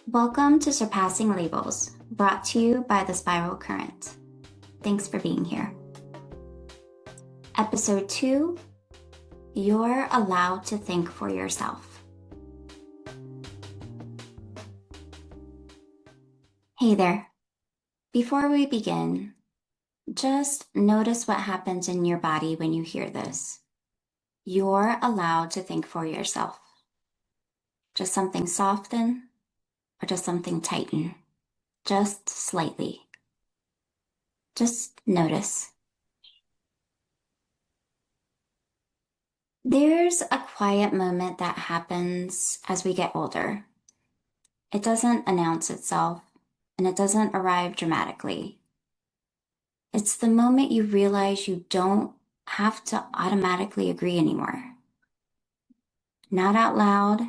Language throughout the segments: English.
Welcome to Surpassing Labels, brought to you by the Spiral Current. Thanks for being here. Episode 2, You're Allowed to Think for Yourself. Hey there. Before we begin, just notice what happens in your body when you hear this. You're allowed to think for yourself. Just something soften or just something tighten, just slightly. Just notice. There's a quiet moment that happens as we get older. It doesn't announce itself, and it doesn't arrive dramatically. It's the moment you realize you don't have to automatically agree anymore. Not out loud,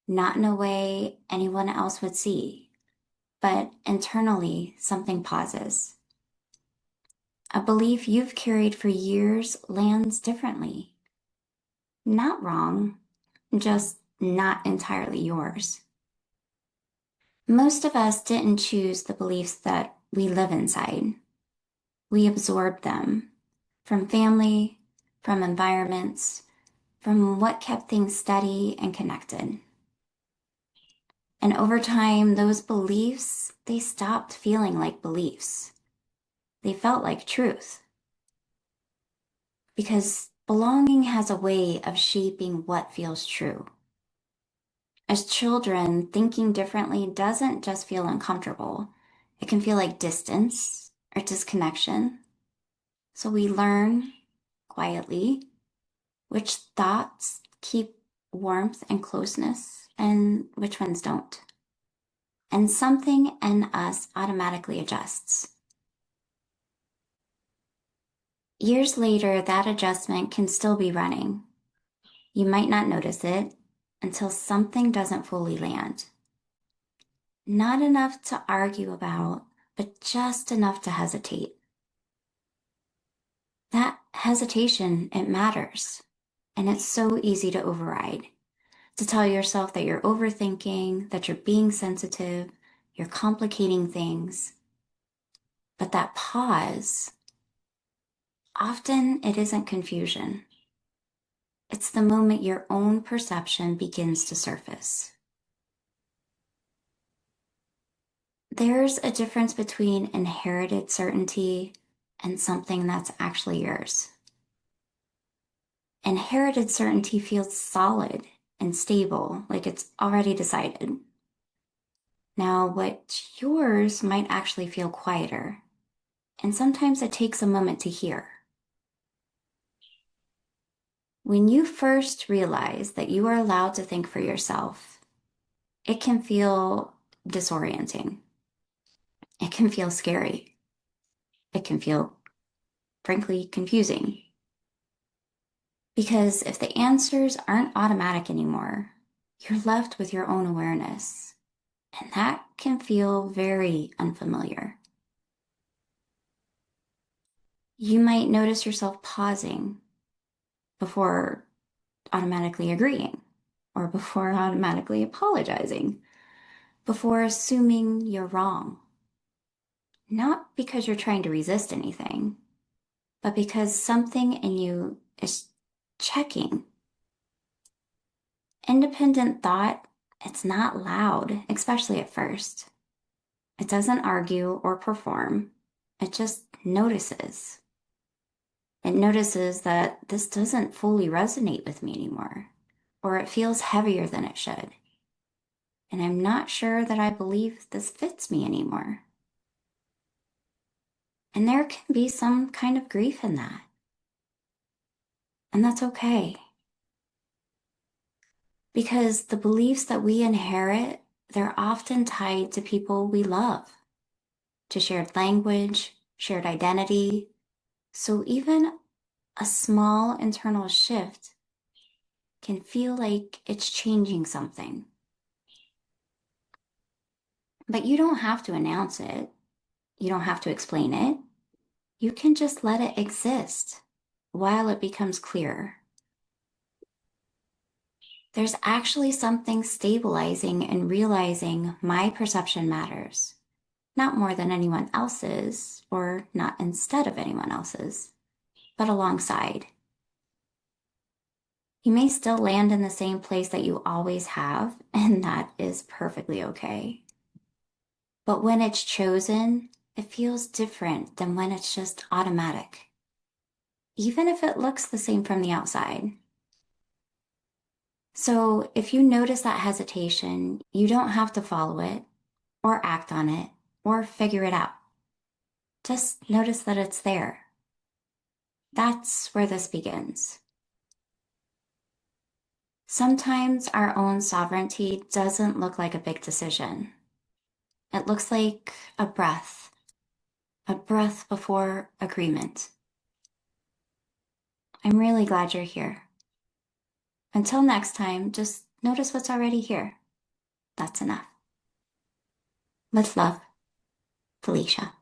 not in a way anyone else would see, but internally something pauses. A belief you've carried for years lands differently. Not wrong, just not entirely yours. Most of us didn't choose the beliefs that we live inside. We absorbed them from family, from environments, from what kept things steady and connected. And over time, those beliefs, they stopped feeling like beliefs. They felt like truth. Because belonging has a way of shaping what feels true. As children, thinking differently doesn't just feel uncomfortable. It can feel like distance or disconnection. So we learn quietly which thoughts keep warmth and closeness and which ones don't. And something in us automatically adjusts. Years later, that adjustment can still be running. You might not notice it until something doesn't fully land. Not enough to argue about, but just enough to hesitate. That hesitation, it matters. And it's so easy to override. To tell yourself that you're overthinking, that you're being sensitive, you're complicating things. But that pause, often it isn't confusion. It's the moment your own perception begins to surface. There's a difference between inherited certainty and something that's actually yours. Inherited certainty feels solid and stable, like it's already decided. Now, what's yours might actually feel quieter, and sometimes it takes a moment to hear. When you first realize that you are allowed to think for yourself, it can feel disorienting. It can feel scary. It can feel, frankly, confusing. Because if the answers aren't automatic anymore, you're left with your own awareness, and that can feel very unfamiliar. You might notice yourself pausing before automatically agreeing, or before automatically apologizing, before assuming you're wrong. Not because you're trying to resist anything, but because something in you is checking. Independent thought, it's not loud, especially at first. It doesn't argue or perform. It just notices. It notices that this doesn't fully resonate with me anymore, or it feels heavier than it should. And I'm not sure that I believe this fits me anymore. And there can be some kind of grief in that. And that's okay. Because the beliefs that we inherit, they're often tied to people we love, to shared language, shared identity. So even a small internal shift can feel like it's changing something. But you don't have to announce it. You don't have to explain it. You can just let it exist while it becomes clear. There's actually something stabilizing in realizing my perception matters, not more than anyone else's, or not instead of anyone else's, but alongside. You may still land in the same place that you always have, and that is perfectly okay. But when it's chosen, it feels different than when it's just automatic, even if it looks the same from the outside. So if you notice that hesitation, you don't have to follow it or act on it or figure it out. Just notice that it's there. That's where this begins. Sometimes our own sovereignty doesn't look like a big decision. It looks like a breath before agreement. I'm really glad you're here. Until next time, just notice what's already here. That's enough. With love, Felicia.